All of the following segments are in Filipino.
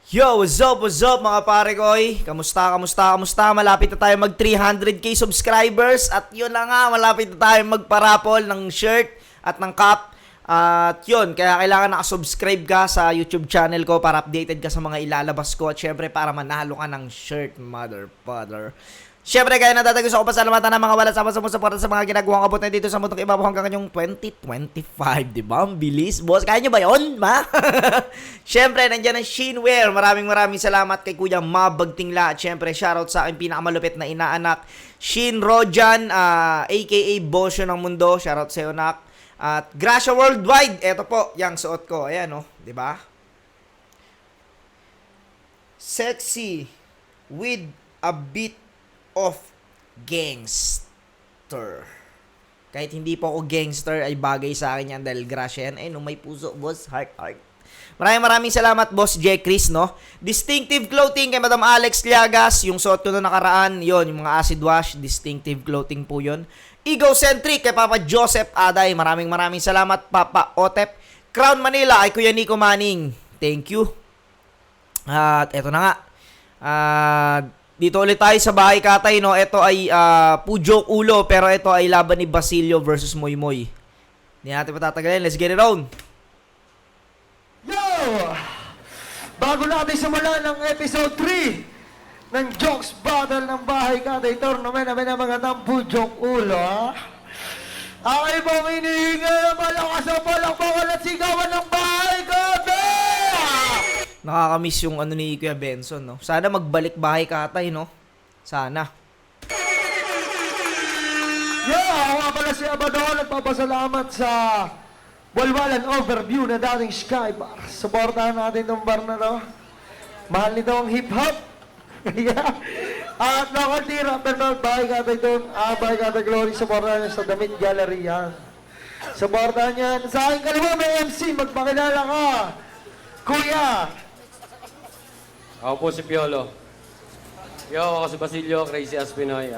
Yo, what's up mga pare koy? Kamusta? Malapit na tayo mag 300k subscribers at yun na nga, malapit na tayo magparapol ng shirt at ng cup. At yun, kaya kailangan nakasubscribe ka sa YouTube channel ko para updated ka sa mga ilalabas ko at syempre para manalo ka ng shirt, mother. Syempre, kaya natatagos ako pasalamatan ng mga wala sa sumusuporta sa mga ginagawang kabut na dito sa mundong ibabaw hanggang kanyang 2025, di ba? Ang bilis, boss. Kaya nyo ba yun, ma? Syempre, nandiyan ang Shinware. Maraming salamat kay Kuya Mabagtingla. At syempre, shoutout sa aking pinakamalupit na inaanak, Shin Rojan, aka Bosyo ng Mundo. Shoutout sa iyo, nak. At Gracia Worldwide. Ito po, yung suot ko. Ayan, oh. Di ba? Sexy with a bit of gangster. Kahit hindi po ako gangster, ay bagay sa akin yan dahil Gracia yan. Ay, no, may puso, boss. Heart. Maraming salamat, boss J. Chris, no? Distinctive clothing kay Madam Alex Liagas. Yung suot ko na nakaraan, yon yung mga acid wash. Distinctive clothing po yon. Egocentric kay Papa Joseph Aday. Maraming salamat, Papa Otep. Crown Manila ay Kuya Nico Manning. Thank you. At eto na nga. Dito ulit tayo sa bahay katay, no? Ito ay Pujok Ulo, pero ito ay laban ni Basilio versus Moy Moy. Hindi natin patatagalin. Let's get it on. Yo! Bago natin simulan ng episode 3 ng Jokes Battle ng Bahay Katay Tournament namin ang mga Pujok Ulo, ha? Ako'y pong hinihinga na malakas ang palakpakan at sigawan ng Bahay Katay! Nakakamiss yung ano ni Kuya Benson, no? Sana magbalik bahay katay, no? Sana. Yo! Ako nga pala si Abadon. Nagpapasalamat sa walwalan overview na dating Sky Bar. Supportahan natin itong bar na to. Mahal nito ang hip-hop. At local tira, pero Bahay Katay doon. Bahay Katay Glory, supportahan niya sa Damit Gallery yan. Supportahan niyan. Sa aking kaliwa may MC, magpakilala ka. Kuya! Ako po si Piolo. Yo, ako si Basilio, Crazy as Pinoy.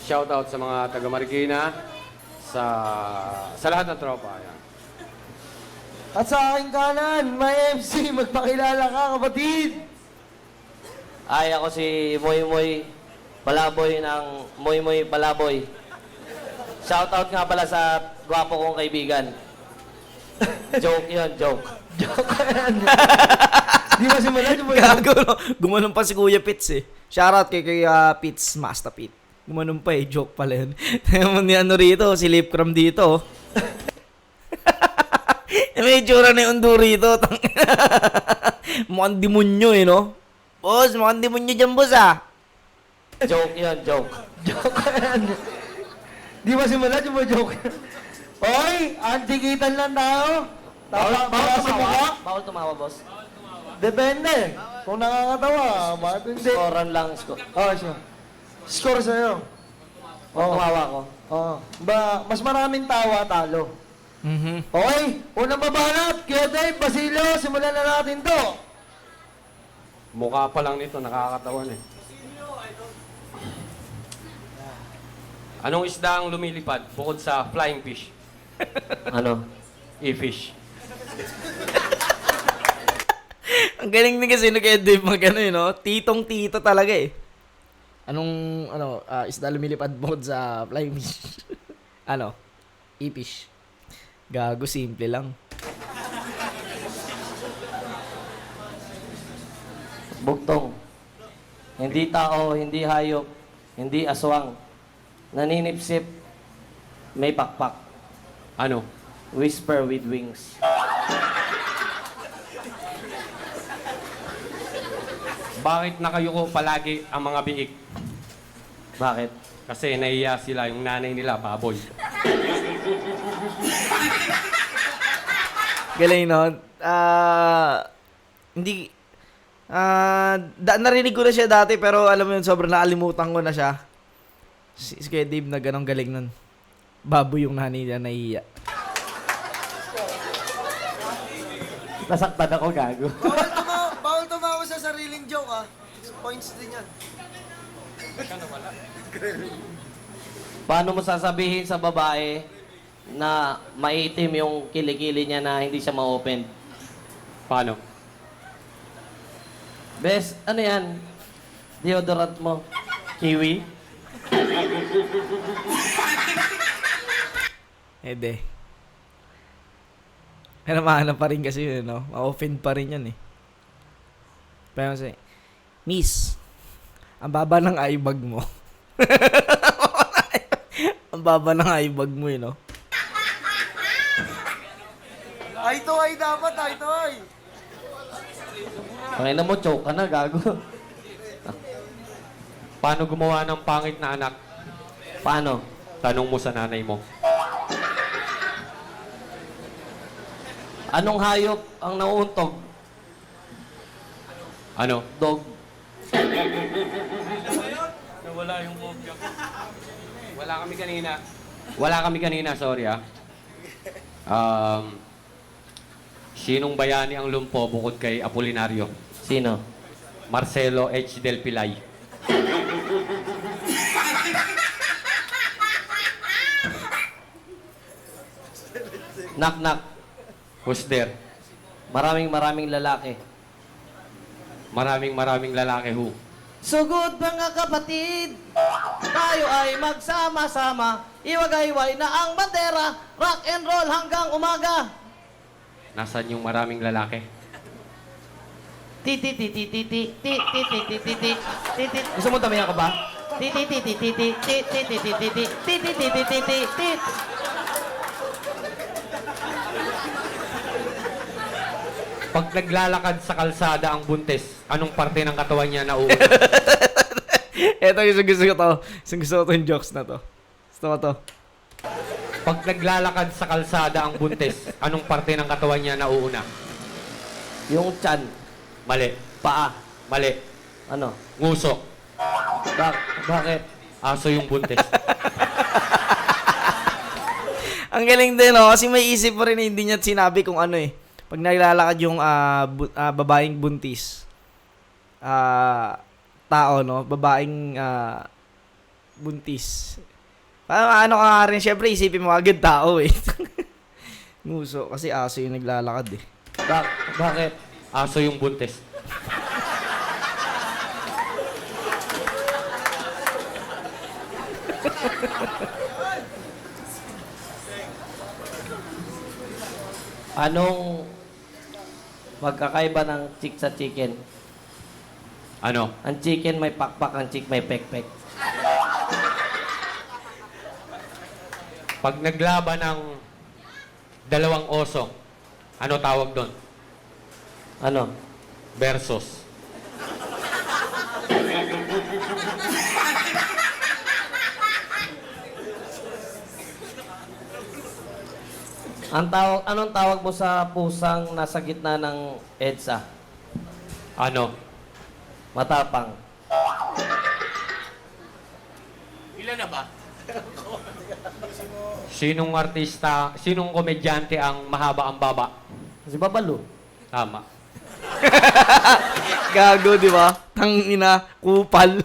Shout out sa mga taga Marikina, sa lahat ng tropa. Ayan. At sa aking kanan, may MC, magpakilala ka, kapatid. Ay, ako si Moy Moy Palaboy ng Moy Moy Palaboy. Shoutout nga pala sa gwapo kong kaibigan. Joke yun, joke. Joke yan. Di ba simulan yung Gago, no? Gumanon pa si Kuya Pits, eh. Shoutout kay Kuya Pits, Master Pit. Gumanon pa, eh. Joke pala yun. Ni ano rito, si Lip Cram dito, oh. May itsura na yung undo rito. Mukhang demonyo, eh, no? Boss, mukhang demonyo dyan, boss, ah. Joke yun, joke. Joke yan. Di ba simulan yung joke yan? Oy, antikitan lang tayo. Bawal tumawa? Bawal tumawa, boss. Depende. Kung nakakatawa, bakit hindi? Scorean lang. Oh, sure. Score sa'yo. Huwag tumawa ko. Oh. Mas maraming tawa, talo. Mhm. Okay, unang babanat. Kuya Dave, Basilio, simulan na natin to. Mukha pa lang nito, nakakatawan eh. Anong isda ang lumilipad bukod sa flying fish? Ano? E-fish. Ang galing din kasi no kay Dave mag ano, eh, no? Titong-tito talaga, eh. Isda lumilipad bukod sa flying fish. E-fish. Gago, simple lang. Bugtong. Hindi tao, hindi hayop, hindi aswang. Naninipsip, may pakpak. Ano? Whisper with wings. Bakit nakayuko palagi ang mga biik? Bakit? Kasi nahiya sila, yung nanay nila, baboy. Galing, no? Narinig ko na siya dati pero alam mo yun, sobrang nakalimutan ko na siya. Si Kuya Dave na ganong galing nun. Baboy yung nanay niya, nahihiya. Nasaktan ako, gago. Bawal tumawa sa sariling joke, ha? Points din yan. Paano mo sasabihin sa babae na maitim yung kilikili niya na hindi siya ma-open? Paano? Bes, ano yan? Deodorant mo. Kiwi? Ede. Pero mahanap pa rin kasi yun, no? Ma-offend pa rin yan, eh. Pero kasi, Miss, ang baba ng eye bag mo. Ang baba ng eye bag mo, no? Ay, to ay dapat, ay to ay. Pangina mo, choke ka na, gago. Paano gumawa ng pangit na anak? Paano? Tanong mo sa nanay mo. Anong hayop ang nauuntog? Ano? Dog. Wala yung mobya ko. Wala kami kanina, sorry ah. Sinong bayani ang lumpo bukod kay Apolinario? Sino? Marcelo H. Del Pilay. Knock knock. Who's there? Maraming lalaki. Maraming lalaki who? Sugod mga kapatid, tayo ay magsama-sama, iwagayway na ang bandera, rock and roll hanggang umaga. Nasaan yung maraming lalaki? Titi titi titi titi titi titi titi. Gusto mo tamihan ko ba? Titi titi titi titi titi titi titi titi titi titi. Pag naglalakad sa kalsada ang buntis, anong parte ng katawan niya nauuna? Eto yung gusto ko to. Gusto ko to yung jokes na to. Gusto ko to. Pag naglalakad sa kalsada ang buntis, anong parte ng katawan niya nauuna? Yung chan, Mali. paa, Mali. ano? Nguso. Bakit? Aso yung buntis. Ang galing din, no? Kasi may isip pa rin, hindi niya sinabi kung ano, eh. Pag naglalakad yung babaeng buntis, tao, no? Babaeng buntis. Ano ka rin, syempre isipin mo agad tao, eh. Nguso, kasi aso yung naglalakad, eh. Bakit? Aso yung buntis. Anong magkakaiba ng chick sa chicken? Ano? Ang chicken may pakpak, ang chick may pekpek. Pag naglaban ng dalawang oso, ano tawag doon? Ano? Versus. Anong tawag mo sa pusang nasa gitna ng EDSA? Ano? Matapang. Sinong artista, sinong komedyante ang mahaba ang baba? Si Babalo. Tama. Gago, di ba? Tangina, kupal.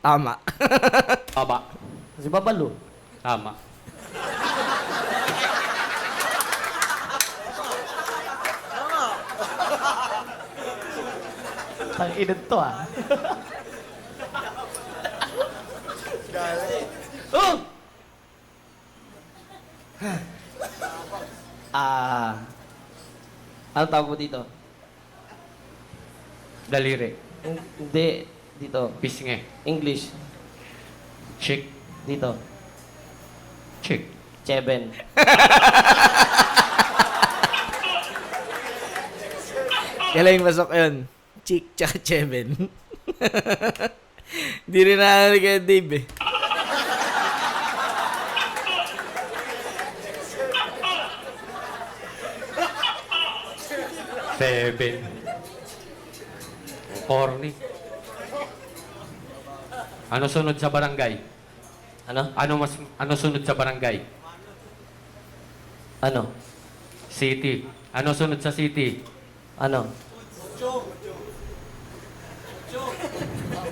Tama. Baba. Si Babalo. Tama. Ang inad to ah. Oh! Ano tawag mo dito? Daliri. Hindi. Dito. Pisngi. English. Chick. Dito. Chick. Cheben. Kailang masok yun. Chick tsaka Cheven. Di rin na kay Dave, eh. Seven. Corny. Ano sunod sa barangay? Ano? Ano sunod sa barangay? Ano? City. Ano sunod sa city? Ano?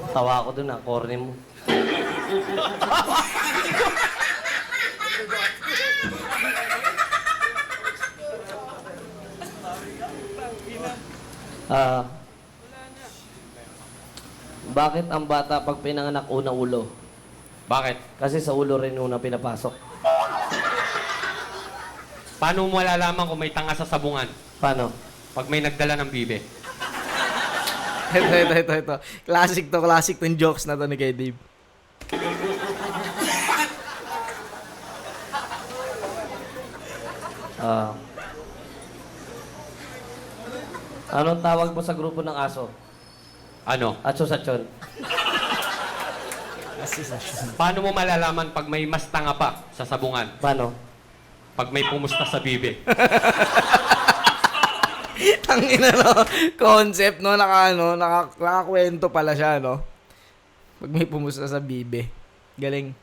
Tawa ako dun ah, corny mo. Bakit ang bata pag pinanganak una ulo? Bakit? Kasi sa ulo rin una pinapasok. Paano mo malalaman kung may tanga sa sabungan? Paano? Pag may nagdala ng bibe. Ito. Classic tong jokes na to ni kay Dave. Ah. Anong tawag mo sa grupo ng aso? Ano? Atso-satson. Paano mo malalaman pag may mas tanga pa sa sabungan? Paano? Pag may pumusta sa bibe. Tangina no, concept no, nakakwento pala siya no. Pag may pumusta sa bibe. Galing.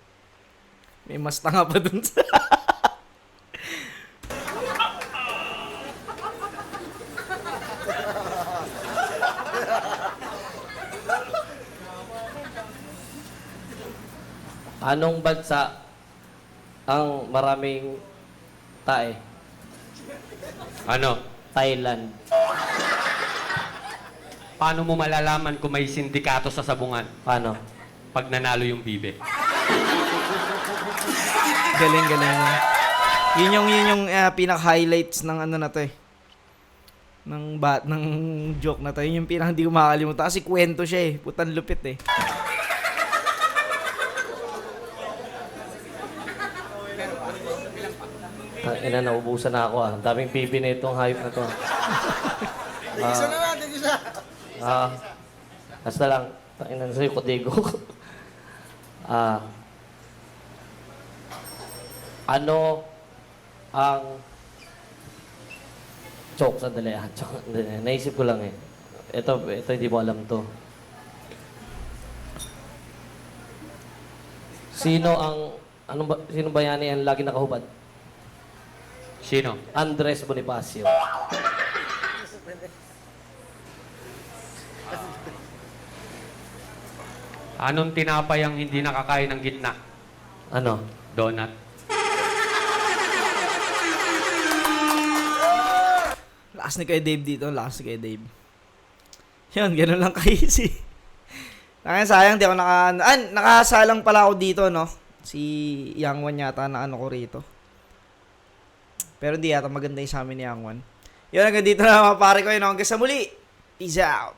May mas tanga pa dun sa... Anong bansa ang maraming tae? Ano? Thailand. Paano mo malalaman kung may sindikato sa sabungan? Paano? Pag nanalo yung bibe. Galing. Yun yung pinaka-highlights ng ano na to eh. Ng joke na to. Yun yung pinaka hindi ko makakalimutan kasi kwento siya eh. Putan lupit eh. Ina, naubusan na ako ah. Ang daming pipi na itong hayop na to. Isa na lang, isa. Basta lang. Ina, sa'yo kodigo. Ano ang... Joke, sandali ah. Naisip ko lang eh. Ito hindi mo alam to. Sino bayani ang lagi nakahubad? Sino? Andres Bonifacio. Anong tinapay ang hindi nakakain ng gitna? Ano? Donut. Lakas ni kay Dave dito. Lakas ni kay Dave. Yun, ganun lang ka-easy. Sayang, di ako nakasalang pala ako dito, no? Si Yang Wan yata na ano ko rito. Pero di yata maganda yung sa amin ni Yang Wan. Yun, hanggang dito na mga pare ko. Yun, hanggang sa muli. Peace out.